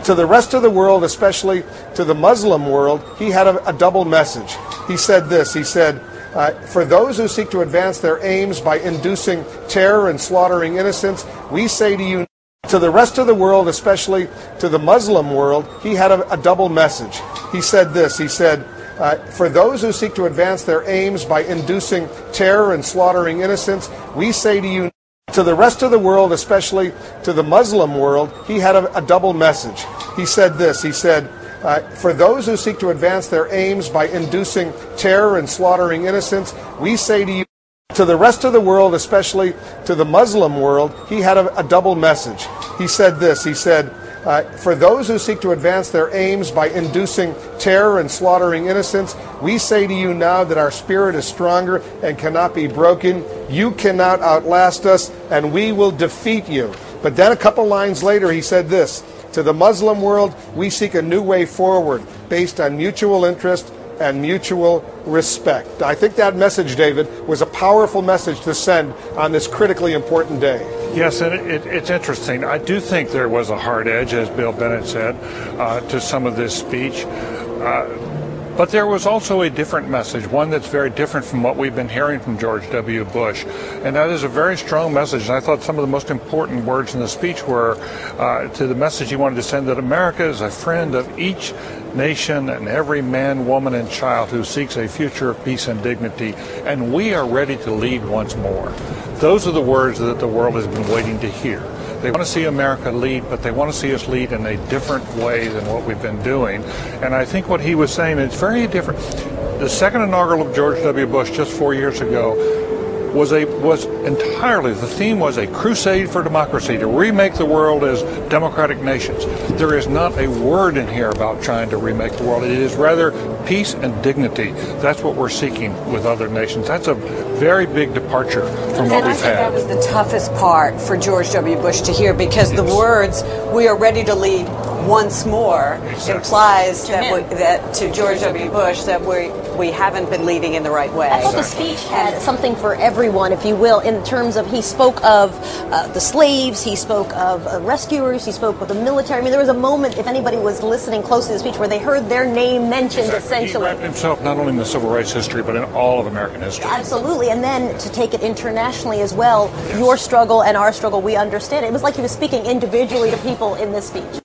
To the rest of the world, especially to the Muslim world, he had a double message. He said this, he said, for those who seek to advance their aims by inducing terror and slaughtering innocents, we say to you, to the rest of the world, especially to the Muslim world, he had a double message. He said this, he said, for those who seek to advance their aims by inducing terror and slaughtering innocents, we say to you, to the rest of the world, especially to the Muslim world, he had a double message. He said this, he said, for those who seek to advance their aims by inducing terror and slaughtering innocents, we say to you, to the rest of the world, especially to the Muslim world, he had a double message. He said this, he said, for those who seek to advance their aims by inducing terror and slaughtering innocents, we say to you now that our spirit is stronger and cannot be broken. You cannot outlast us, and we will defeat you. But then a couple lines later, he said this, to the Muslim world, we seek a new way forward based on mutual interest and mutual respect. I think that message, David, was a powerful message to send on this critically important day. Yes, and it's interesting. I do think there was a hard edge, as Bill Bennett said, to some of this speech. But there was also a different message, one that's very different from what we've been hearing from George W. Bush. And that is a very strong message. And I thought some of the most important words in the speech were to the message he wanted to send that America is a friend of each nation and every man, woman, and child who seeks a future of peace and dignity. And we are ready to lead once more. Those are the words that the world has been waiting to hear. They want to see America lead, but they want to see us lead in a different way than what we've been doing. And I think what he was saying is very different. The second inaugural of George W. Bush just 4 years ago was entirely, the theme was a crusade for democracy, to remake the world as democratic nations. There is not a word in here about trying to remake the world. It is rather peace and dignity. That's what we're seeking with other nations. That's a very big departure from what we've had. That was the toughest part for George W. Bush to hear, because the words, we are ready to lead once more, implies that to George W. Bush that we haven't been leading in the right way. I thought the speech had something for everyone, if you will, in terms of he spoke of the slaves, he spoke of rescuers, he spoke of the military. I mean, there was a moment, if anybody was listening close to the speech, where they heard their name mentioned, essentially. He wrapped himself not only in the civil rights history, but in all of American history. Absolutely, and then to take it internationally as well, your struggle and our struggle, we understand. It was like he was speaking individually to people in this speech.